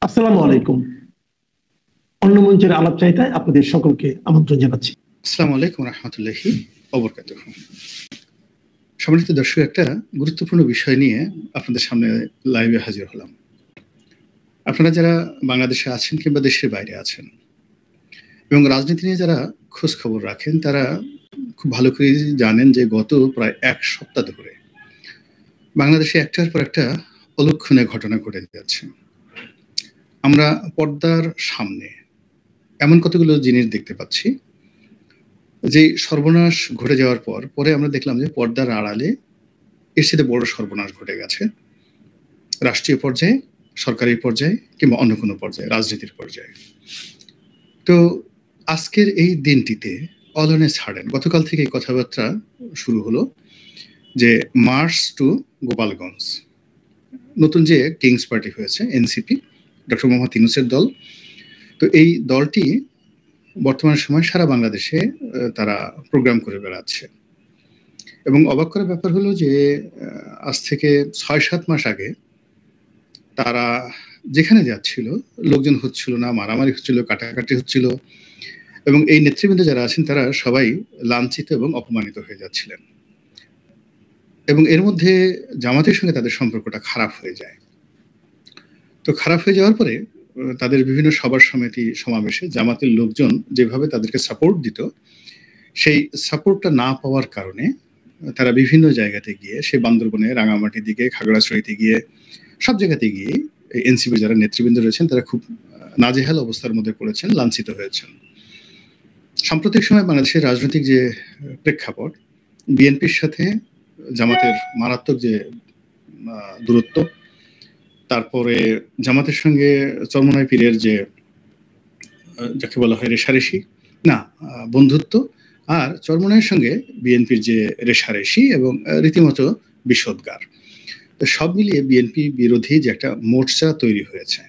আসসালামু আলাইকুম। অন্য মঞ্চের আলাপচারিতায় আপনাদের সকলকে আমন্ত্রণ জানাচ্ছি। আসসালামু আলাইকুম রহমতুল্লাহি ওবরকাতুহ। সম্মানিত দর্শক, একটা গুরুত্বপূর্ণ বিষয় নিয়ে আপনাদের সামনে লাইভে হাজির হলাম। আপনারা যারা বাংলাদেশে আছেন কিংবা দেশের বাইরে আছেন এবং রাজনীতি নিয়ে যারা খোঁজ খবর রাখেন, তারা খুব ভালো করে জানেন যে গত প্রায় এক সপ্তাহ ধরে বাংলাদেশে একটার পর একটা অলক্ষণীয় ঘটনা ঘটে যাচ্ছে। আমরা পর্দার সামনে এমন কতগুলো জিনিস দেখতে পাচ্ছি যে সর্বনাশ ঘটে যাওয়ার পরে আমরা দেখলাম যে পর্দার আড়ালে এর সাথে বড় সর্বনাশ ঘটে গেছে রাষ্ট্রীয় পর্যায়ে, সরকারি পর্যায়ে কিংবা অন্য কোনো পর্যায়ে, রাজনীতির পর্যায়ে। তো আজকের এই দিনটিতে অল অন এ সাডেন গতকাল থেকে কথাবার্তা শুরু হলো যে মার্চ টু গোপালগঞ্জ, নতুন যে কিংস পার্টি হয়েছে এনসিপি, ডক্টর মোহাম্মদ ইউনূসের দল। তো এই দলটি বর্তমান সময় সারা বাংলাদেশে তারা প্রোগ্রাম করে বেড়াচ্ছে এবং অবাক করার ব্যাপার হলো যে আজ থেকে ৬-৭ মাস আগে তারা যেখানে যাচ্ছিল লোকজন হচ্ছিল না, মারামারি হচ্ছিল, কাটাকাটি হচ্ছিল এবং এই নেতৃবৃন্দ যারা আছেন তারা সবাই লাঞ্ছিত এবং অপমানিত হয়ে যাচ্ছিলেন এবং এর মধ্যে জামাতের সঙ্গে তাদের সম্পর্কটা খারাপ হয়ে যায়। তো খারাপ হয়ে যাওয়ার পরে তাদের বিভিন্ন সভা সমিতি সমাবেশে জামাতের লোকজন যেভাবে তাদেরকে সাপোর্ট দিত, সেই সাপোর্টটা না পাওয়ার কারণে তারা বিভিন্ন জায়গাতে গিয়ে, সে বান্দরবনে, রাঙামাটির দিকে, খাগড়াছড়িতে গিয়ে, সব জায়গাতে গিয়ে এনসিপি যারা নেতৃবৃন্দ রয়েছেন তারা খুব নাজেহাল অবস্থার মধ্যে পড়েছেন, লাঞ্ছিত হয়েছেন। সাম্প্রতিক সময় বাংলাদেশের রাজনৈতিক যে প্রেক্ষাপট, বিএনপির সাথে জামাতের মারাত্মক যে দূরত্ব, তারপরে জামাতের সঙ্গে চরমোনাই পীরের যে যাকে বলা হয় রেশারেশি না বন্ধুত্ব, আর চরমোনাইয়ের সঙ্গে বিএনপির যে রেশারেশি এবং রীতিমতো বিষোদ্গার, তো সব মিলিয়ে বিএনপি বিরোধী যে একটা মোর্চা তৈরি হয়েছে,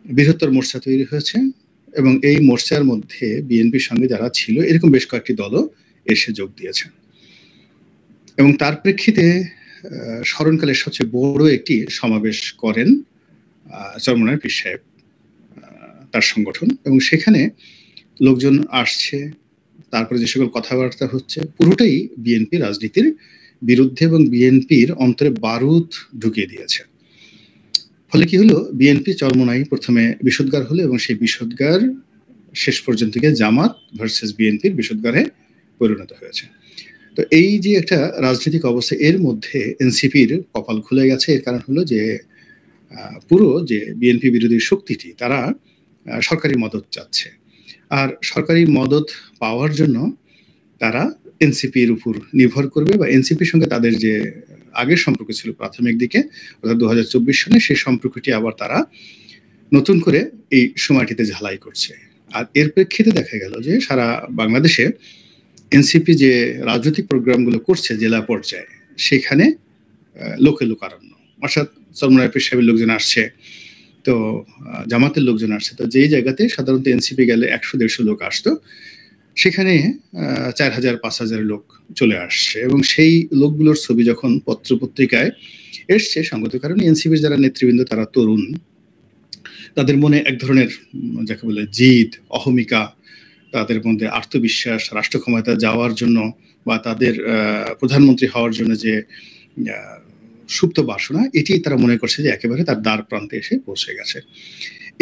বৃহত্তর মোর্চা তৈরি হয়েছে এবং এই মোর্চার মধ্যে বিএনপির সঙ্গে যারা ছিল এরকম বেশ কয়েকটি দলও এসে যোগ দিয়েছে এবং তার প্রেক্ষিতে স্মরণকালের সবচেয়ে বড় একটি সমাবেশ করেন চরমোনাই পীর সাহেব, তার সংগঠন, এবং সেখানে লোকজন আসছে, তারপরে যে সকল কথাবার্তা হচ্ছে পুরোটাই বিএনপি রাজনীতির বিরুদ্ধে এবং বিএনপির অন্তরে বারুদ ঢুকিয়ে দিয়েছে। ফলে কি হলো, বিএনপি চরমোনাই প্রথমে বিষোদ্গার হলো এবং সেই বিষোদ্গার শেষ পর্যন্ত গিয়ে জামাত ভার্সেস বিএনপির বিষোদ্গারে পরিণত হয়েছে। তো এই যে একটা রাজনৈতিক অবস্থা, এর মধ্যে এনসিপির কপাল খুলে গেছে। এর কারণ হলো যে পুরো যে বিএনপি বিরোধী শক্তিটি তারা সরকারি মদত চাচ্ছে, আর সরকারি মদত পাওয়ার জন্য তারা এনসিপির উপর নির্ভর করবে বা এনসিপির সঙ্গে তাদের যে আগের সম্পর্ক ছিল প্রাথমিক দিকে অর্থাৎ 2024 সালে, সেই সম্পর্কটি আবার তারা নতুন করে এই সময়টিতে ঝালাই করছে। আর এর প্রেক্ষিতে দেখা গেল যে সারা বাংলাদেশে এনসিপি যে রাজনৈতিক প্রোগ্রামগুলো করছে জেলা পর্যায়ে, সেখানে লোকে লোকারণ্য, অর্থাৎ চরমোনাই পীর সাহেবের লোকজন আসছে, তো জামাতের লোকজন আসছে, তো যেই জায়গাতে সাধারণত এনসিপি গেলে 100-150 লোক আসতো, সেখানে 4000-5000 লোক চলে আসছে এবং সেই লোকগুলোর ছবি যখন পত্রপত্রিকায় এসছে, সঙ্গত কারণে এনসিপির যারা নেতৃবৃন্দ তারা তরুণ, তাদের মনে এক ধরনের যাকে বলে জিদ, অহমিকা, তাদের মধ্যে আত্মবিশ্বাস, রাষ্ট্র ক্ষমতা যাওয়ার জন্য বা তাদের প্রধানমন্ত্রী হওয়ার জন্য যে সুপ্ত বাসনা, এটি তারা মনে করছে যে একেবারে তার দ্বার প্রান্তে এসে পৌঁছে গেছে।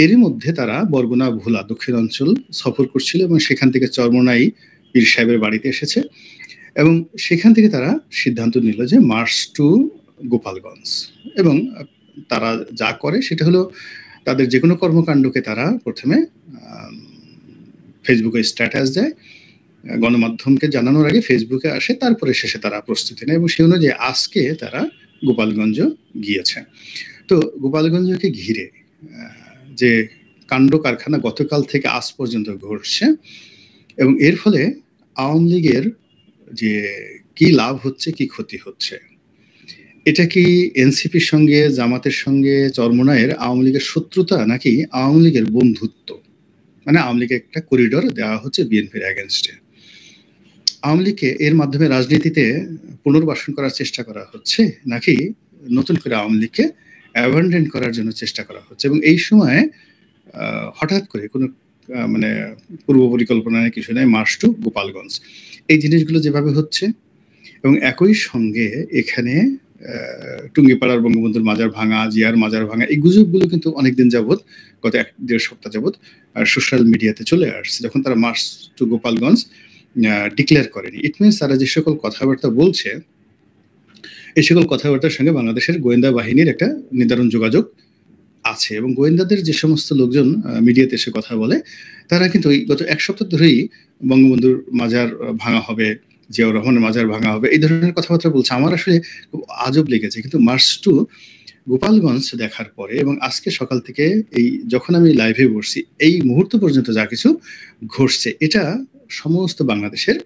এরই মধ্যে তারা বরগুনা, ভোলা দক্ষিণাঞ্চল সফর করছিল এবং সেখান থেকে চরমোনাই পীর সাহেবের বাড়িতে এসেছে এবং সেখান থেকে তারা সিদ্ধান্ত নিল যে মার্চ টু গোপালগঞ্জ। এবং তারা যা করে সেটা হলো তাদের যে কোনো কর্মকাণ্ডকে তারা প্রথমে ফেসবুকে স্ট্যাটাস দেয়, গণমাধ্যমকে জানানোর আগে ফেসবুকে আসে, তারপরে শেষে তারা প্রস্তুতি নেয় এবং সেই অনুযায়ী আজকে তারা গোপালগঞ্জ গিয়েছে। তো গোপালগঞ্জকে ঘিরে যে কাণ্ড কারখানা গতকাল থেকে আজ পর্যন্ত ঘটছে এবং এর ফলে আওয়ামী লীগের যে কি লাভ হচ্ছে, কি ক্ষতি হচ্ছে, এটা কি এনসিপির সঙ্গে, জামাতের সঙ্গে চরমোনাইয়ের আওয়ামী লীগের শত্রুতা নাকি আওয়ামী লীগের বন্ধুত্ব? মানে আওয়ামী লীগের একটা করিডোর দেওয়া হচ্ছে বিএনপির এগেনস্টে। আওয়ামী লীগকে এর মাধ্যমে রাজনীতিতে পুনর্বাসন করার চেষ্টা করা হচ্ছে নাকি নতুন করে আওয়ামী লীগকে অ্যাবান্ডন করার জন্য চেষ্টা করা হচ্ছে, এবং এই সময় হঠাৎ করে কোনো মানে পূর্ব পরিকল্পনা নেই, কিছু নেই, মার্চ টু গোপালগঞ্জ, এই জিনিসগুলো যেভাবে হচ্ছে, এবং একই সঙ্গে এখানে টুঙ্গিপাড়ার বঙ্গবন্ধুর মাজার ভাঙা, জিয়ার মাজার ভাঙা, এই গুজবগুলো কিন্তু অনেকদিন যাবৎ, গত 1-1.5 সপ্তাহ যাবৎ সোশ্যাল মিডিয়াতে চলে আসছে। যখন তারা মার্চ টু গোপালগঞ্জ ডিক্লেয়ার করেনি, ইট মিনস তারা যে সকল কথাবার্তা বলছে, এই সকল কথাবার্তার সঙ্গে বাংলাদেশের গোয়েন্দা বাহিনীর একটা নির্ধারণ যোগাযোগ আছে, এবং গোয়েন্দাদের যে সমস্ত লোকজন মিডিয়াতে এসে কথা বলে, তারা কিন্তু ওই গত 1 সপ্তাহ ধরেই বঙ্গবন্ধুর মাজার ভাঙা হবে, জিয়াউর রহমানের মাজার ভাঙা হবে, এই ধরনের কথাবার্তা বলছে। আমার আসলে খুব আজব লেগেছে, কিন্তু মার্চ টু গোপালগঞ্জ দেখার পরে এবং আজকে সকাল থেকে এই যখন আমি লাইভে বসছি, এই মুহূর্ত পর্যন্ত যা কিছু ঘটছে, এটা সমস্ত বাংলাদেশের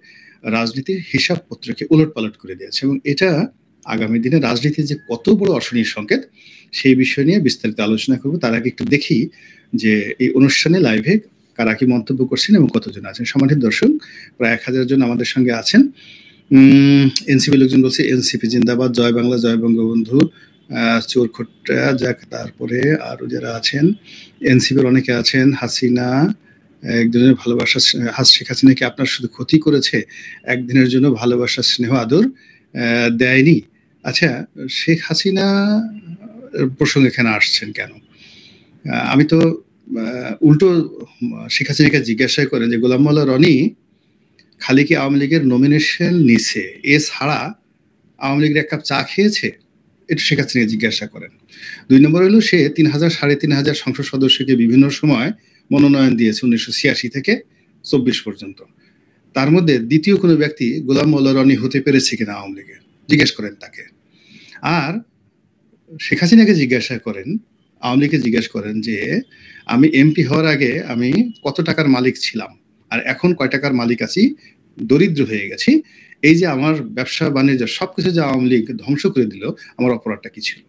রাজনীতির হিসাবপত্রকে উলটপালট করে দিয়েছে, এবং এটা আগামী দিনে রাজনীতির যে কত বড় অশনির সংকেত, সেই বিষয় নিয়ে বিস্তারিত আলোচনা করব। তার আগে একটু দেখি যে এই অনুষ্ঠানে লাইভে কারা কি মন্তব্য করছেন এবং কতজন আছেন। সম্মানিত দর্শক, প্রায় 1000 জন আমাদের সঙ্গে আছেন। এনসিপি লোকজন বলছে এনসিপি জিন্দাবাদ, জয় বাংলা, জয় বঙ্গবন্ধু, চোরখোট্টা যাক, তারপরে আরো যারা আছেন এনসিপির অনেকে আছেন। হাসিনা একজনের ভালোবাসা, শেখ হাসিনা কি আপনার শুধু ক্ষতি করেছে, একদিনের জন্য ভালোবাসা স্নেহ আদর দেয়নি? আচ্ছা, শেখ হাসিনা প্রসঙ্গে এখানে আসছেন কেন? আমি তো উল্টো শেখ হাসিনাকে জিজ্ঞাসা করেন যে গোলাম মোল্লা রনি খালি কি আওয়ামী লীগের নমিনেশন নিছে, এছাড়া আওয়ামী লীগের 1 কাপ চা খেয়েছে? এটা শেখ হাসিনাকে জিজ্ঞাসা করেন। 2 নম্বর হলো সে 3000 3500 সংসদ সদস্যকে বিভিন্ন সময় মনোনয়ন দিয়েছে 1986 থেকে 24 পর্যন্ত। তার মধ্যে দ্বিতীয় কোনো ব্যক্তি গোলাম মোল্লা রনি হতে পেরেছে কিনা আওয়ামী লীগের, জিজ্ঞেস করেন তাকে। আর শেখ হাসিনাকে জিজ্ঞাসা করেন, আওয়ামী লীগকে জিজ্ঞেস করেন যে আমি এমপি হওয়ার আগে আমি কত টাকার মালিক ছিলাম, আর এখন কয় টাকার মালিক আছি, দরিদ্র হয়ে গেছি, এই যে আমার ব্যবসা বাণিজ্য সবকিছু যে আওয়ামী লীগ ধ্বংস করে দিল, আমার অপরাধটা কি ছিল?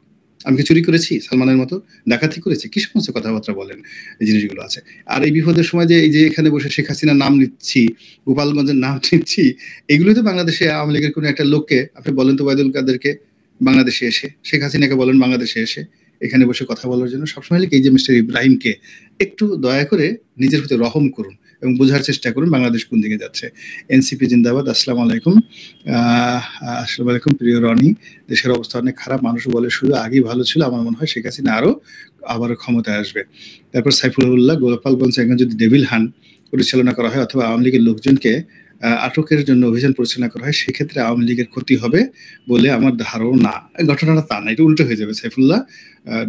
আমি কি চুরি করেছি সালমানের মতো, ডাকাতি করেছি? কি সমস্ত কথাবার্তা বলেন, এই জিনিসগুলো আছে। আর এই বিপদের সময় যে এই যে এখানে বসে শেখ হাসিনার নাম নিচ্ছি, গোপালগঞ্জের নাম নিচ্ছি, এগুলো তো বাংলাদেশে আওয়ামী লীগের কোনো একটা লোককে আপনি বলেন তো, ওবায়দুল কাদেরকে বাংলাদেশে এসে, শেখ হাসিনাকে বলেন বাংলাদেশে এসে এখানে বসে কথা বলার জন্য। সবসময় এই যে মিস্টার ইব্রাহিমকে একটু দয়া করে নিজের প্রতি রহম করুন এবং বোঝার চেষ্টা করুন বাংলাদেশ কোন দিকে যাচ্ছে। এনসিপি জিন্দাবাদ। আসসালামু আলাইকুম। আসসালামু আলাইকুম প্রিয় রনি। দেশের অবস্থা অনেক খারাপ, মানুষ বলে শুধু আগেই ভালো ছিল, আমার মনে হয় শেখ হাসিনা আবারও ক্ষমতায় আসবে। তারপর সাইফুল্লাহ, গোপালগঞ্জ এখন যদি ডেভিল হান্ট পরিচালনা করা হয় অথবা আওয়ামী লীগের লোকজনকে আটকের জন্য অভিযান পরিচালনা করা হয়, সেক্ষেত্রে আওয়ামী লীগের ক্ষতি হবে বলে আমার ধারণা। ঘটনাটা তা না, এটা উল্টো হয়ে যাবে। সাইফুল্লাহ,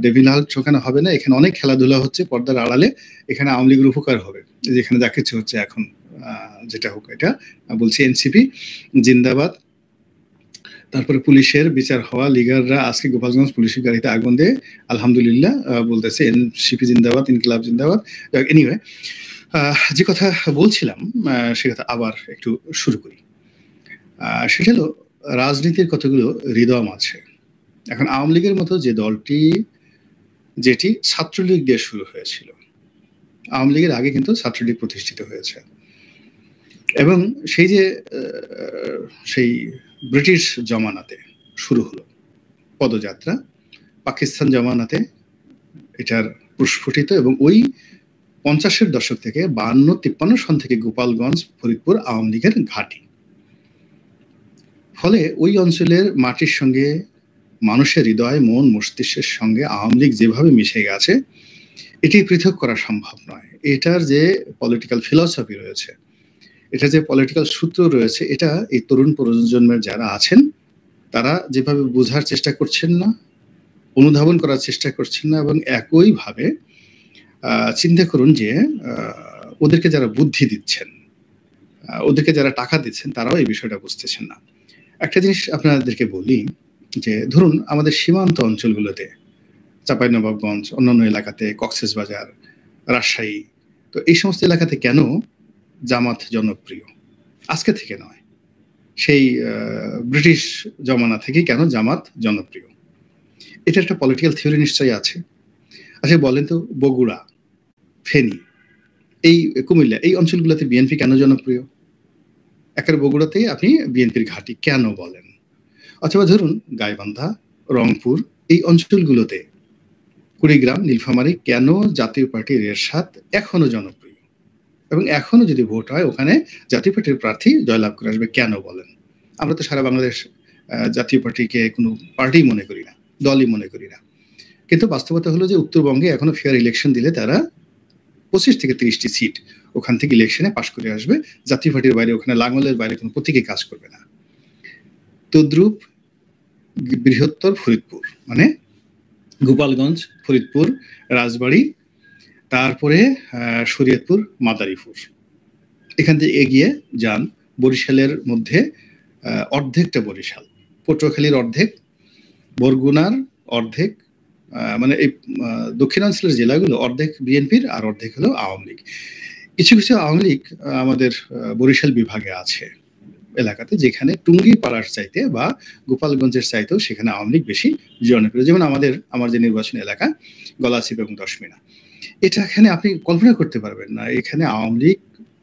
ডেভিল হান্ট সেখানে হবে না, এখানে অনেক খেলাধুলা হচ্ছে পর্দার আড়ালে, এখানে আওয়ামী লীগের উপকার হবে, যেখানে যা কিছু হচ্ছে এখন যেটা হোক। এটা বলছি এনসিপি জিন্দাবাদ। তারপরে পুলিশের বিচার হওয়া, লিগাররা আজকে গোপালগঞ্জ পুলিশের গাড়িতে আগুন দিয়ে আলহামদুলিল্লাহ বলতেছে। এনসিপি জিন্দাবাদ, ইনকিলাব জিন্দাবাদ। এনিওয়ে, যে কথা বলছিলাম সে কথা আবার একটু শুরু করি। সেটা হলো রাজনীতির কতগুলো রিদম আছে। এখন আওয়ামী লীগের মতো যে দলটি, যেটি ছাত্রলীগ দিয়ে শুরু হয়েছিল, আওয়ামী লীগের আগে কিন্তু ছাত্রলীগ প্রতিষ্ঠিত হয়েছে, এবং সেই যে সেই ব্রিটিশ জমানাতে শুরু হলো পদযাত্রা, পাকিস্তান জমানাতে এটার প্রস্ফুটিত, এবং ওই 50-এর দশক থেকে 52-53 সন থেকে গোপালগঞ্জ, ফরিদপুর আওয়ামী লীগের ঘাঁটি। ফলে ওই অঞ্চলের মাটির সঙ্গে মানুষের হৃদয়, মন, মস্তিষ্কের সঙ্গে আওয়ামী লীগ যেভাবে মিশে গেছে, এটি পৃথক করা সম্ভব নয়। এটার যে পলিটিক্যাল ফিলসফি রয়েছে, এটা যে পলিটিক্যাল সূত্র রয়েছে, এটা এই তরুণ প্রজন্মের যারা আছেন তারা যেভাবে বোঝার চেষ্টা করছেন না, অনুধাবন করার চেষ্টা করছেন না, এবং একইভাবে চিন্তা করুন যে ওদেরকে যারা বুদ্ধি দিচ্ছেন, ওদেরকে যারা টাকা দিচ্ছেন, তারাও এই বিষয়টা বুঝতেছেন না। একটা জিনিস আপনাদেরকে বলি যে ধরুন আমাদের সীমান্ত অঞ্চলগুলোতে, চাঁপাইনবাবগঞ্জ, অন্যান্য এলাকাতে, কক্সবাজার, রাজশাহী, তো এই সমস্ত এলাকাতে কেন জামাত জনপ্রিয়? আজকে থেকে নয়, সেই ব্রিটিশ জমানা থেকে কেন জামাত জনপ্রিয়? এটা একটা পলিটিক্যাল থিওরি নিশ্চয়ই আছে। আচ্ছা বলেন তো, বগুড়া, ফেনী, এই কুমিল্লা, এই অঞ্চলগুলোতে বিএনপি কেন জনপ্রিয়? একের বগুড়াতে আপনি বিএনপির ঘাঁটি কেন বলেন? অথবা ধরুন গাইবান্ধা, রংপুর, এই অঞ্চলগুলোতে কুড়িগ্রাম, নীলফামারী কেন জাতীয় পার্টির এরশাদ এখনো জনপ্রিয়, এবং এখনো যদি ভোট হয় ওখানে জাতীয় পার্টির প্রার্থী জয়লাভ করে আসবে কেন বলেন? আমরা তো সারা বাংলাদেশ জাতীয় পার্টিকে কোনো পার্টি মনে করি না, দলই মনে করি না, কিন্তু বাস্তবতা হলো যে উত্তরবঙ্গে এখনো ফেয়ার ইলেকশন দিলে তারা 25 থেকে 30টি সিট ওখান থেকে ইলেকশনে পাশ করে আসবে। জাতীয় পার্টির বাইরে ওখানে লাঙ্গলের বাইরে কোনো প্রতীকে কাজ করবে না। তদ্রূপ বৃহত্তর ফরিদপুর, মানে গোপালগঞ্জ, ফরিদপুর, রাজবাড়ী, তারপরে শরীয়তপুর, মাদারীপুর, এখান থেকে এগিয়ে যান বরিশালের মধ্যে অর্ধেকটা বরিশাল, পটুয়াখালীর অর্ধেক, বরগুনার অর্ধেক, মানে এই দক্ষিণাঞ্চলের জেলাগুলো অর্ধেক বিএনপির আর অর্ধেক হলো আওয়ামী লীগ। কিছু কিছু আওয়ামী লীগ আমাদের বরিশাল বিভাগে আছে এলাকাতে, যেখানে টুঙ্গিপাড়ার চাইতে বা গোপালগঞ্জের চাইতেও সেখানে আওয়ামী লীগ বেশি জনপ্রিয়। যেমন আমার যে নির্বাচনী এলাকা গলাচিপ এবং দশমিনা, এটা এখানে আপনি কল্পনা করতে পারবেন না এখানে আওয়ামী লীগ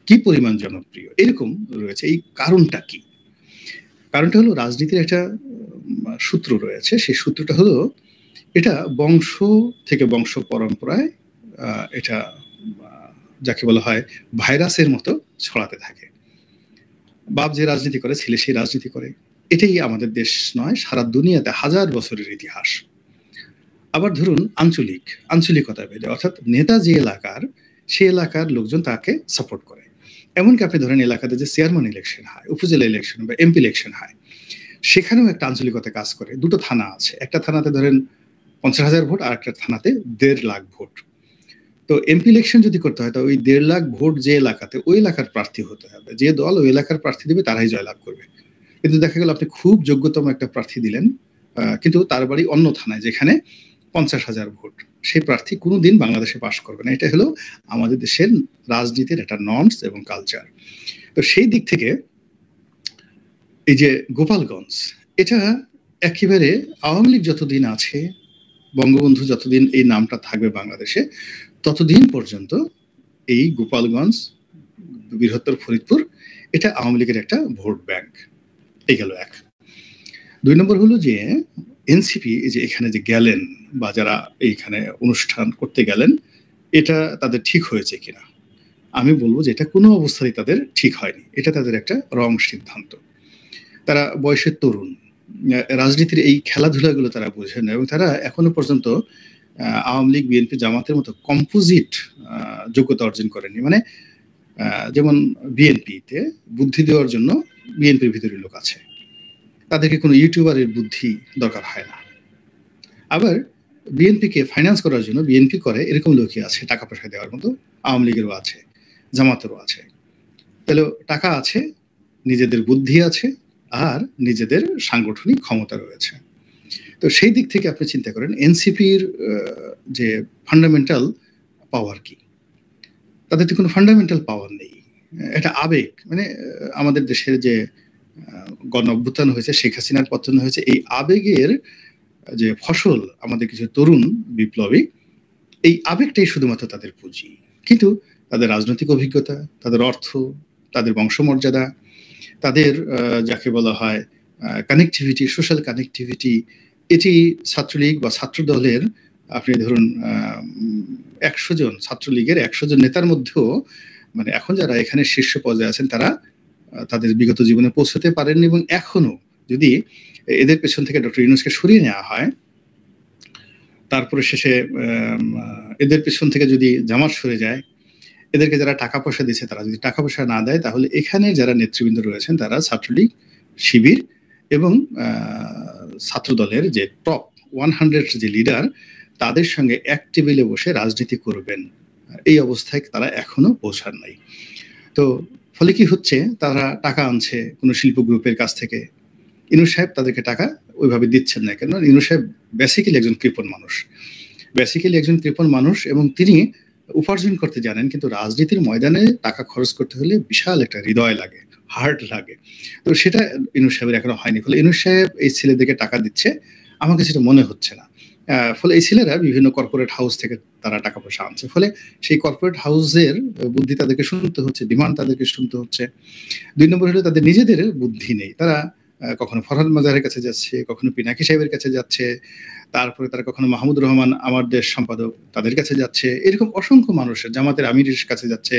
কি পরিমাণ জনপ্রিয়। এরকম রয়েছে। এই কারণটা কি? কারণটা হলো রাজনীতির একটা সূত্র রয়েছে। সেই সূত্রটা হলো এটা বংশ থেকে বংশ পরম্পরায় এটা যাকে বলা হয় ভাইরাসের মতো ছড়াতে থাকে। বাপ যে রাজনীতি করে ছেলে সেই রাজনীতি করে। এটাই আমাদের দেশ নয়, সারা দুনিয়াতে হাজার বছরের ইতিহাস। আবার ধরুন আঞ্চলিকতা ভেদে, অর্থাৎ নেতা যে এলাকার সে এলাকার লোকজন তাকে সাপোর্ট করে। এমনকি আপনি ধরেন এলাকাতে যে চেয়ারম্যান ইলেকশন হয়, উপজেলা ইলেকশন বা এমপি ইলেকশন হয়, সেখানেও একটা আঞ্চলিকতা কাজ করে। দুটো থানা আছে, একটা থানাতে ধরেন 50,000 ভোট, আর একটা থানাতে 1.5 লাখ ভোট। তো এমপি ইলেকশন যদি করতে হয় তো ওই 1.5 লাখ ভোট যে এলাকাতে, ওই এলাকার প্রার্থী হতে হবে। যে দল ওই এলাকার প্রার্থী দেবে তারাই জয়লাভ করবে। কিন্তু দেখা গেল আপনি খুব যোগ্যতম একটা প্রার্থী দিলেন, কিন্তু তার বাড়ি অন্য থানায় যেখানে 50,000 ভোট, সেই প্রার্থী কোনোদিন বাংলাদেশে পাশ করবে না। এটা হলো আমাদের দেশের রাজনীতির একটা নর্মস এবং কালচার। তো সেই দিক থেকে এই যে গোপালগঞ্জ, এটা একেবারে আওয়ামী লীগ যতদিন আছে, বঙ্গবন্ধু যতদিন এই নামটা থাকবে বাংলাদেশে, ততদিন পর্যন্ত এই গোপালগঞ্জ, বৃহত্তর ফরিদপুর, এটা আওয়ামী লীগের একটা ভোট ব্যাংক। এই গেল এক। 2 নম্বর হলো যে এনসিপি যে এখানে যে গেলেন বা যারা এইখানে অনুষ্ঠান করতে গেলেন, এটা তাদের ঠিক হয়েছে কিনা? আমি বলবো যে এটা কোনো অবস্থায় তাদের ঠিক হয়নি। এটা তাদের একটা রং সিদ্ধান্ত। তারা বয়সের তরুণ, রাজনীতির এই খেলাধুলাগুলো তারা বোঝেন না, এবং তারা এখনো পর্যন্ত আওয়ামী লীগ, বিএনপি, জামাতের মতো কম্পোজিট যোগ্যতা অর্জন করেনি। মানে যেমন বিএনপিতে বুদ্ধি দেওয়ার জন্য বিএনপির ভিতরে লোক আছে, তাদেরকে কোনো ইউটিউবারের বুদ্ধি দরকার হয় না। আবার বিএনপিকে ফাইন্যান্স করার জন্য বিএনপি করে এরকম লোকই আছে, টাকা পয়সা দেওয়ার মতো। আওয়ামী লীগেরও আছে, জামাতেরও আছে। তাহলে টাকা আছে, নিজেদের বুদ্ধি আছে, আর নিজেদের সাংগঠনিক ক্ষমতা রয়েছে। তো সেই দিক থেকে আপনি চিন্তা করেন এনসিপির যে ফান্ডামেন্টাল পাওয়ার কি? তাদের তো কোনো ফান্ডামেন্টাল পাওয়ার নেই। এটা আবেগ। মানে আমাদের দেশের যে গণ অভ্যুত্থান হয়েছে, শেখ হাসিনার পতন হয়েছে, এই আবেগের যে ফসল আমাদের কিছু তরুণ বিপ্লবী, এই আবেগটাই শুধুমাত্র তাদের পুঁজি। কিন্তু তাদের রাজনৈতিক অভিজ্ঞতা, তাদের অর্থ, তাদের বংশমর্যাদা, তাদের যাকে বলা হয় কানেক্টিভিটি, সোশ্যাল কানেক্টিভিটি, এটি ছাত্রলীগ বা ছাত্র দলের, আপনি ধরুন 100 জন ছাত্রলীগের 100 জন নেতার মধ্যেও, মানে এখন যারা এখানে শীর্ষ পর্যায়ে আছেন তারা তাদের বিগত জীবনে পৌঁছতে পারেননি, এবং এখনো যদি এদের পেছন থেকে ডক্টর ইউনূসকে সরিয়ে নেওয়া হয়, তারপরে শেষে এদের পেছন থেকে যদি জামাত সরে যায়, এদেরকে যারা টাকা পয়সা দিচ্ছে তারা যদি টাকা পয়সা না দেয়, তাহলে এখানে যারা নেতৃবৃন্দ রয়েছেন তারা ছাত্রলীগ, শিবির এবং ছাত্র দলের যে টপ 100 যে লিডার, তাদের সঙ্গে এক টেবিলে বসে রাজনীতি করবেন। এই অবস্থায় তারা এখনো পৌঁছান নাই। তো ফলে কি হচ্ছে, তারা টাকা আনছে কোনো শিল্প গ্রুপের কাছ থেকে। ইউনূস সাহেব তাদেরকে টাকা ওইভাবে দিচ্ছেন না, কেন? ইউনূস সাহেব বেসিক্যালি একজন কৃপণ মানুষ, এবং তিনি উপার্জন করতে জানেন, কিন্তু রাজনীতির ময়দানে টাকা খরচ করতে হলে বিশাল একটা হৃদয় লাগে, হার্ট লাগে। তো সেটা ইউনূস সাহেবের এখনো হয়নি। ফলে ইউনূস সাহেব এই ছেলেদেরকে টাকা দিচ্ছে, আমাকে সেটা মনে হচ্ছে না। ফলে এই ছেলেরা বিভিন্ন কর্পোরেট হাউস থেকে তারা টাকা পয়সা আনছে। ফলে সেই কর্পোরেট হাউসের বুদ্ধি তাদেরকে শুনতে হচ্ছে, ডিমান্ড তাদেরকে শুনতে হচ্ছে। 2 নম্বর হলো তাদের নিজেদের বুদ্ধি নেই। তারা কখনো ফরহাদ মাজারের কাছে যাচ্ছে, কখনো পিনাকি সাহেবের কাছে যাচ্ছে, তারপরে তারা কখনো মাহমুদুর রহমান আমার দেশ সম্পাদক তাদের কাছে যাচ্ছে, এরকম অসংখ্য মানুষের, জামাতের আমিরের কাছে যাচ্ছে,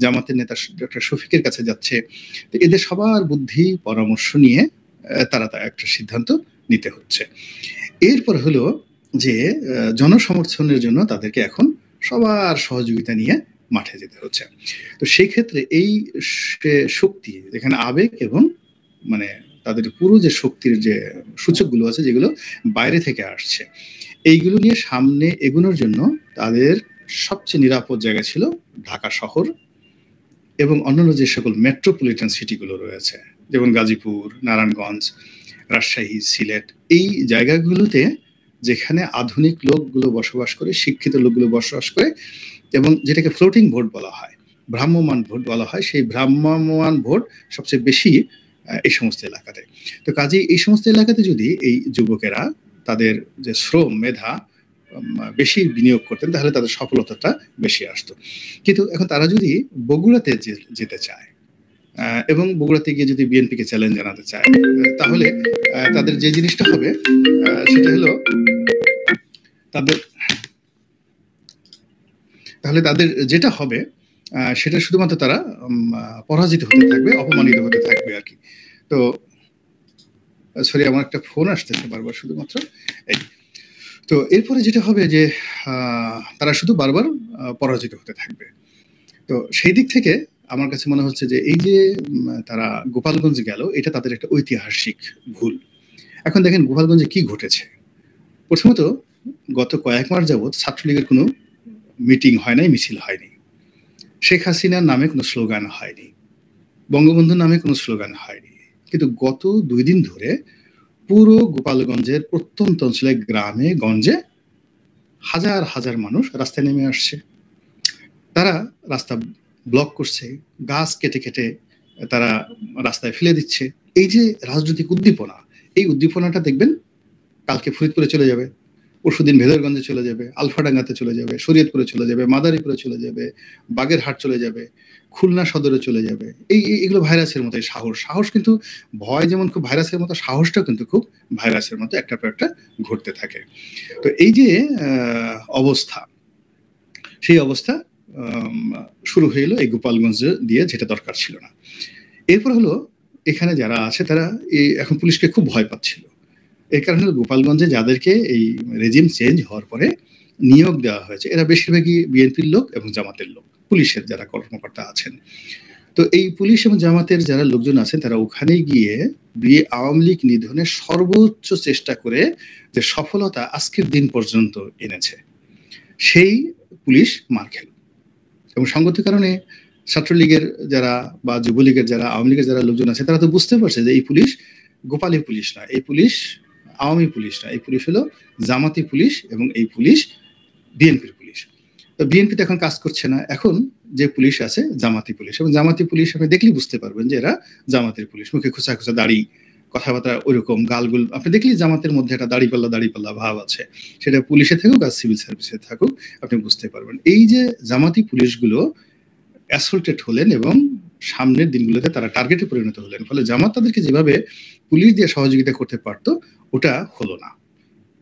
জামাতের নেতা ডক্টর শফিকের কাছে যাচ্ছে। তো এদের সবার বুদ্ধি পরামর্শ নিয়ে তারা একটা সিদ্ধান্ত নিতে হচ্ছে। এরপর হলো যে জনসমর্থনের জন্য তাদেরকে এখন সবার সহযোগিতা নিয়ে মাঠে যেতে হচ্ছে। তো সেই ক্ষেত্রে এই শক্তি, এখানে আবেগ এবং মানে তাদের পুরো যে শক্তির যে সূচকগুলো আছে যেগুলো বাইরে থেকে আসছে, এইগুলো নিয়ে সামনে এগোনোর জন্য তাদের সবচেয়ে নিরাপদ জায়গা ছিল ঢাকা শহর এবং অন্যান্য যে সকল মেট্রোপলিটন সিটিগুলো রয়েছে, যেমন গাজীপুর, নারায়ণগঞ্জ, রাজশাহী, সিলেট, এই জায়গাগুলোতে যেখানে আধুনিক লোকগুলো বসবাস করে, শিক্ষিত লোকগুলো বসবাস করে এবং যেটাকে ফ্লোটিং ভোট বলা হয়, ভ্রাম্যমান ভোট বলা হয়, সেই ভ্রাম্যমান ভোট সবচেয়ে বেশি এই সমস্ত এলাকাতে। তো কাজেই এই সমস্ত এলাকাতে যদি এই যুবকেরা তাদের যে শ্রম মেধা বেশি বিনিয়োগ করতেন তাহলে তাদের সফলতাটা বেশি আসতো। কিন্তু এখন তারা যদি বগুড়াতে যেতে চায় এবং বগুড়াতে গিয়ে যদি বিএনপিকে চ্যালেঞ্জ জানাতে চায়, তাহলে তাদের যে জিনিসটা হবে সেটা হলো তাদের যেটা হবে সেটা শুধুমাত্র তারা পরাজিত হতে থাকবে, অপমানিত হতে থাকবে আর কি। তো সরি, আমার একটা ফোন আসতেছে বারবার শুধুমাত্র এই। তো এরপরে যেটা হবে যে তারা শুধু বারবার পরাজিত হতে থাকবে। তো সেই দিক থেকে আমার কাছে মনে হচ্ছে যে এই যে তারা গোপালগঞ্জ গেল, এটা তাদের একটা ঐতিহাসিক ভুল। এখন দেখেন গোপালগঞ্জে কি ঘটেছে। প্রথমত গত কয়েক মাস যাবৎ ছাত্রলীগের কোনো মিটিং হয় নাই, মিছিল হয়নি, শেখ হাসিনার নামে কোনো স্লোগান হয়নি, বঙ্গবন্ধুর নামে কোনো স্লোগান হয়নি। কিন্তু গত 2 দিন ধরে পুরো গোপালগঞ্জের প্রত্যন্ত অঞ্চলে, গ্রামে গঞ্জে হাজার হাজার মানুষ রাস্তায় নেমে আসছে। তারা রাস্তা ব্লক করছে, গাছ কেটে কেটে তারা রাস্তায় ফেলে দিচ্ছে। এই যে রাজনৈতিক উদ্দীপনা, এই উদ্দীপনাটা দেখবেন কালকে ফরিদপুরে চলে যাবে, পরশুদিন ভেদরগঞ্জে চলে যাবে, আলফাডাঙ্গাতে চলে যাবে, শরীয়তপুরে চলে যাবে, মাদারীপুরে চলে যাবে, বাগেরহাট চলে যাবে, খুলনা সদরে চলে যাবে। এইগুলো ভাইরাসের মতো। এই সাহস কিন্তু, ভয় যেমন খুব ভাইরাসের মতো, সাহসটাও কিন্তু খুব ভাইরাসের মতো একটার পর একটা ঘটতে থাকে। তো এই যে অবস্থা, সেই অবস্থা শুরু হয়ে এলো এই গোপালগঞ্জ দিয়ে, যেটা দরকার ছিল না। এরপর হলো এখানে যারা আছে তারা এখন পুলিশকে খুব ভয় পাচ্ছিল। এই কারণে গোপালগঞ্জে যাদেরকে এই রেজিম চেঞ্জ হওয়ার পরে নিয়োগ দেওয়া হয়েছে, এরা বেশিরভাগই বিএনপির লোক এবং জামাতের লোক, পুলিশের যারা কর্মকর্তা আছেন। তো এই পুলিশ এবং জামাতের যারা লোকজন আছেন তারা ওখানে গিয়ে আওয়ামী লীগ নিধনের সর্বোচ্চ চেষ্টা করে যে সফলতা আজকের দিন পর্যন্ত এনেছে, সেই পুলিশ মার খেল। এবং সঙ্গত কারণে ছাত্রলীগের যারা বা যুবলীগের যারা, আওয়ামী লীগের যারা লোকজন আছে তারা তো বুঝতে পারছে যে এই পুলিশ গোপালী পুলিশ না, এই পুলিশ আওয়ামী পুলিশ না, এই পুলিশ হলো জামাতি পুলিশ এবং এই পুলিশ বিএনপির পুলিশ। তো বিএনপিতে এখন কাজ করছে না, এখন যে পুলিশ আছে জামাতি পুলিশ। এবং জামাতি পুলিশ আপনি দেখলেই বুঝতে পারবেন যে এরা জামাতের পুলিশ। মুখে খোঁচা খোঁচা দাড়ি, কথাবার্তা ওইরকম, গালগুল, আপনি দেখলেই জামাতের মধ্যে একটা দাড়িপাল্লা ভাব আছে। সেটা পুলিশে থাকুক আর সিভিল সার্ভিসে থাকুক, আপনি বুঝতে পারবেন। এই যে জামাতি পুলিশগুলো অ্যাসল্টেড হলেন এবং সামনের দিনগুলোতে তারা টার্গেটে পরিণত হলেন, ফলে জামাত তাদেরকে যেভাবে পুলিশ দিয়ে সহযোগিতা করতে পারত ওটা হলো না।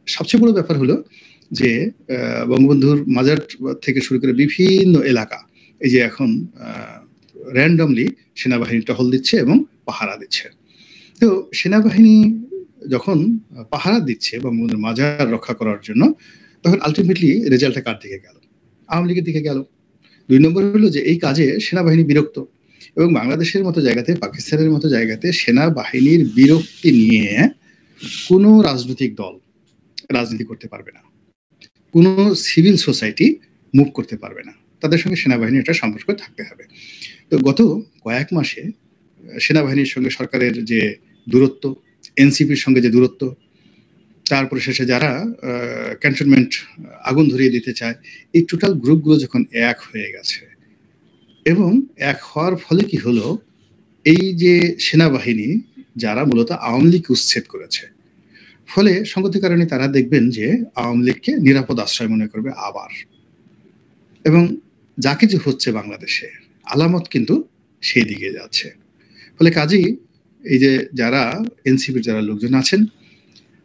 সবচেয়ে বড় ব্যাপার হলো যে বঙ্গবন্ধুর মাজার থেকে শুরু করে বিভিন্ন এলাকা এই যে এখন র্যান্ডমলি সেনাবাহিনী টহল দিচ্ছে এবং পাহারা দিচ্ছে। তো সেনাবাহিনী যখন পাহারা দিচ্ছে বঙ্গবন্ধুর মাজার রক্ষা করার জন্য, তখন আলটিমেটলি রেজাল্টটা কার দিকে গেল? আওয়ামী লীগের দিকে গেল। 2 নম্বর হলো যে এই কাজে সেনাবাহিনী বিরক্ত, এবং বাংলাদেশের মতো জায়গাতে, পাকিস্তানের মতো জায়গাতে সেনাবাহিনীর বিরক্তি নিয়ে কোনো রাজনৈতিক দল রাজনীতি করতে পারবে না, কোনো সিভিল সোসাইটি মুভ করতে পারবে না, তাদের সঙ্গে সেনাবাহিনীর একটা সম্পর্ক থাকতে হবে। তো গত কয়েক মাসে সেনাবাহিনীর সঙ্গে সরকারের যে দূরত্ব, এনসিপির সঙ্গে যে দূরত্ব, তারপরে শেষে যারা ক্যান্টনমেন্ট আগুন ধরিয়ে দিতে চায়, এই টোটাল গ্রুপগুলো যখন এক হয়ে গেছে, এবং এক হওয়ার ফলে কি হলো, এই যে সেনাবাহিনী যারা মূলত আওয়ামী লীগ উচ্ছেদ করেছে, ফলে সঙ্গত কারণে তারা দেখবেন যে আওয়ামী লীগকে নিরাপদ আশ্রয় মনে করবে আবার। এবং যা কিছু হচ্ছে বাংলাদেশে আলামত কিন্তু সেই দিকে যাচ্ছে। ফলে কাজেই এই যে যারা এনসিপির যারা লোকজন আছেন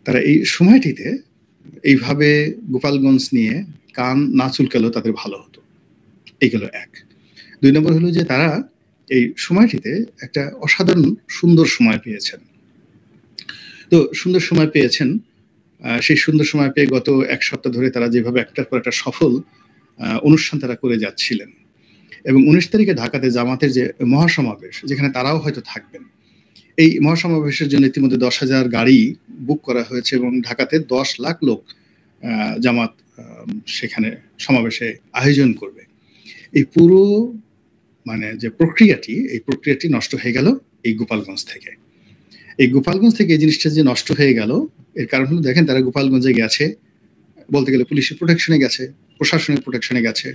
তারা এই সময়টিতে এইভাবে গোপালগঞ্জ নিয়ে কান না চুলকালেও তাদের ভালো হতো। এইগুলো এক। ২ নম্বর হলো যে তারা এই সময়টিতে একটা অসাধারণ সুন্দর সময় পেয়েছেন। তো সুন্দর সময় পেয়েছেন, সেই সুন্দর সময় পেয়ে গত ১ সপ্তাহ ধরে তারা যেভাবে একটার পর একটা সফল অনুষ্ঠান তারা করে যাচ্ছিলেন এবং ১৯ তারিখে ঢাকাতে জামাতের যে মহাসমাবেশ, যেখানে তারাও হয়তো থাকবেন, এই মহাসমাবেশের জন্য ইতিমধ্যে ১০,০০০ গাড়ি বুক করা হয়েছে এবং ঢাকাতে ১০ লাখ লোক জামাত সেখানে সমাবেশে আয়োজন করবে। এই পুরো মানে যে প্রক্রিয়াটি, এই প্রক্রিয়াটি নষ্ট হয়ে গেল এই গোপালগঞ্জ থেকে। এই গোপালগঞ্জ থেকে এই জিনিসটা যে নষ্ট হয়ে গেল, এর কারণ হলো দেখেন তারা গোপালগঞ্জে গেছে, বলতে গেলে পুলিশের প্রোটেকশনে গেছে, প্রশাসনিক প্রোটেকশনে গেছে।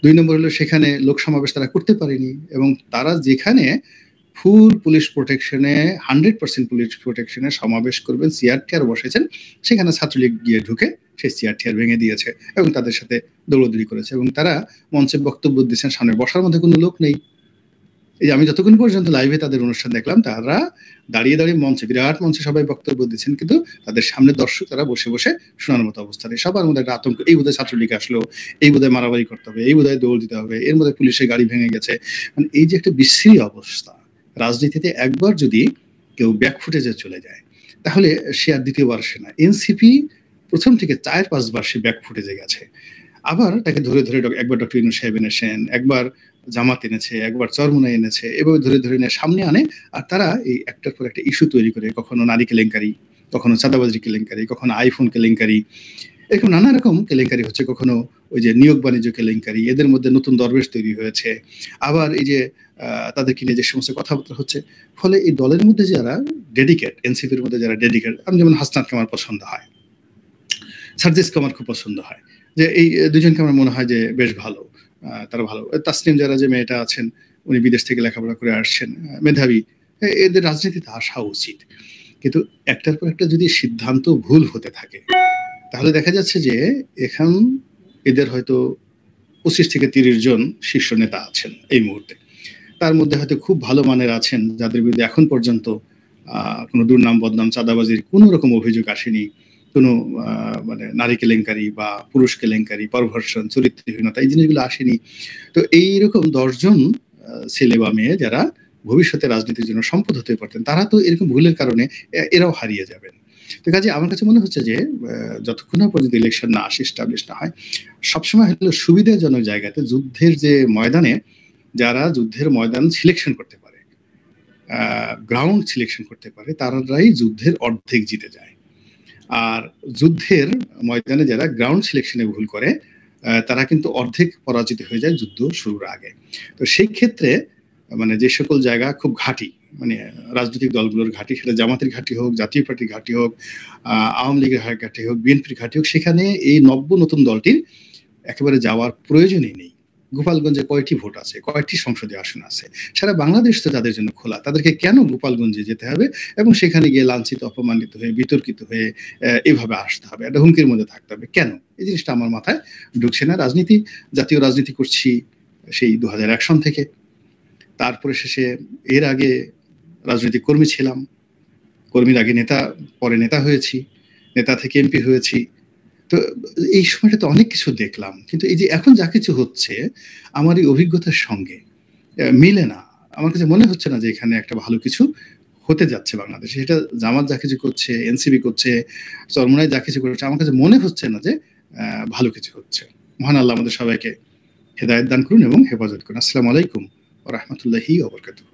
২ নম্বর হলো সেখানে লোক সমাবেশ তারা করতে পারেনি এবং তারা যেখানে ফুল পুলিশ প্রোটেকশনে 100% পুলিশ প্রোটেকশনে সমাবেশ করবেন, সিআরটিআর বসেছেন, সেখানে ছাত্রলীগ গিয়ে ঢুকে সেই সিআরটিআর ভেঙে দিয়েছে এবং তাদের সাথে দৌড়দৌড়ি করেছে এবং তারা মঞ্চে বক্তব্য দিচ্ছেন, সামনে বসার মধ্যে কোনো লোক নেই। এই যে আমি যতক্ষণ পর্যন্ত লাইভে তাদের অনুষ্ঠান দেখলাম, তারা দাঁড়িয়ে দাঁড়িয়ে মঞ্চে, বিরাট মঞ্চে সবাই বক্তব্য দিচ্ছেন, কিন্তু তাদের সামনে দর্শক তারা বসে বসে শোনার মতো অবস্থা নেই। সবার মধ্যে একটা আতঙ্ক, এই বোধহয় ছাত্রলীগ আসলো, এই বোধহয় মারামারি করতে হবে, এই বোধহয় দৌড় দিতে হবে, এর মধ্যে পুলিশের গাড়ি ভেঙে গেছে। মানে এই যে একটা বিশ্রী অবস্থা, রাজনীতিতে একবার যদি কেউ ব্যাকফুটেজে চলে যায় তাহলে সে আর দ্বিতীয়বার আসে না। এনসিপি প্রথম থেকে ৪-৫ বার সে ব্যাকফুটেজে গেছে, আবার তাকে ধরে ধরে একবার ডক্টর ইউনূস সাহেব এনেছেন, একবার জামাত এনেছে, একবার চরমোনাই এনেছে, এভাবে ধরে ধরে নিয়ে সামনে আনে। আর তারা এই একটার পর একটা ইস্যু তৈরি করে, কখনো নারী কেলেঙ্কারি, কখনো চাঁদাবাজি কেলেঙ্কারি, কখনো আইফোন কেলেঙ্কারি, এরকম নানা রকম কেলেঙ্কারি হচ্ছে, কখনো ওই যে নিয়োগ বাণিজ্য কেলেঙ্কারি, এদের মধ্যে নতুন দরবেশ তৈরি হয়েছে, আবার এই যে তাদেরকে নিয়ে যে সমস্ত কথাবার্তা হচ্ছে। ফলে এই দলের মধ্যে যারা ডেডিকেট, এনসিপির মধ্যে যারা ডেডিকেট, আমি যেমন হাসনাতকে আমার পছন্দ হয়, সার্জিসকে আমার খুব পছন্দ হয়, যে এই দুজনকে আমার মনে হয় যে বেশ ভালো, তারা ভালো। তাসনিম যারা যে মেয়েটা আছেন, উনি বিদেশ থেকে লেখাপড়া করে আসছেন, মেধাবী, এদের রাজনীতিতে আসা উচিত। কিন্তু একটার পর একটা যদি সিদ্ধান্ত ভুল হতে থাকে তাহলে দেখা যাচ্ছে যে এখন এদের হয়তো ২৫ থেকে ৩০ জন শীর্ষ নেতা আছেন এই মুহূর্তে, তার মধ্যে হয়তো খুব ভালো মানের আছেন যাদের বিরুদ্ধে এখন পর্যন্ত কোনো দুর্নাম বদনাম চাঁদাবাজির কোনো রকম অভিযোগ আসেনি, কোনো মানে নারী কেলেঙ্কারি বা পুরুষ কেলেঙ্কারি, পারভার্সন, চরিত্রহীনতা, এই জিনিসগুলো আসেনি। তো এইরকম ১০ জন ছেলে বা মেয়ে যারা ভবিষ্যতে রাজনীতির জন্য সম্পদ হতে পারতেন, তারা তো এরকম ভুলের কারণে এরাও হারিয়ে যাবেন। তো কাজে আমার কাছে মনে হচ্ছে যে যতক্ষণ না পর্যন্ত ইলেকশন না আসে, এস্টাবলিশ না হয়, সবসময় হলো সুবিধাজনক জায়গাতে, যুদ্ধের যে ময়দানে যারা যুদ্ধের ময়দান সিলেকশন করতে পারে, গ্রাউন্ড সিলেকশন করতে পারে, তারাই যুদ্ধের অর্ধেক জিতে যায়। আর যুদ্ধের ময়দানে যারা গ্রাউন্ড সিলেকশনে ভুল করে তারা কিন্তু অর্ধেক পরাজিত হয়ে যায় যুদ্ধ শুরুর আগে। তো সেই ক্ষেত্রে মানে যে সকল জায়গা খুব ঘাঁটি, মানে রাজনৈতিক দলগুলোর ঘাঁটি, সেটা জামাতের ঘাঁটি হোক, জাতীয় পার্টির ঘাঁটি হোক, আওয়ামী লীগের ঘাঁটি হোক, বিএনপির ঘাঁটি হোক, সেখানে এই নব্য নতুন দলটির একেবারে যাওয়ার প্রয়োজনই নেই। গোপালগঞ্জে কয়টি ভোট আছে, কয়টি সংসদীয় আসন আছে, সারা বাংলাদেশ তো তাদের জন্য খোলা, তাদেরকে কেন গোপালগঞ্জে যেতে হবে এবং সেখানে গিয়ে লাঞ্ছিত, অপমানিত হয়ে, বিতর্কিত হয়ে এভাবে আসতে হবে, একটা হুমকির মধ্যে থাকতে হবে কেন? এই জিনিসটা আমার মাথায় ঢুকছে না। রাজনীতি, জাতীয় রাজনীতি করছি সেই ২০০১ সন থেকে, তারপরে শেষে এর আগে রাজনৈতিক কর্মী ছিলাম, কর্মীর আগে নেতা, পরে নেতা হয়েছি, নেতা থেকে এমপি হয়েছি। তো এই সময়টা তো অনেক কিছু দেখলাম, কিন্তু এই যে এখন যা কিছু হচ্ছে আমার এই অভিজ্ঞতার সঙ্গে মিলে না। আমার কাছে মনে হচ্ছে না যে এখানে একটা ভালো কিছু হতে যাচ্ছে বাংলাদেশে। সেটা জামাত যা কিছু করছে, এনসিপি করছে, চরমোনাই যা কিছু করছে, আমার কাছে মনে হচ্ছে না যে ভালো কিছু হচ্ছে। মহান আল্লাহ আমাদের সবাইকে হেদায়েত দান করুন এবং হেফাজত করুন। আসসালামু আলাইকুম ওয়া রাহমাতুল্লাহি ওয়া বারাকাতুহু।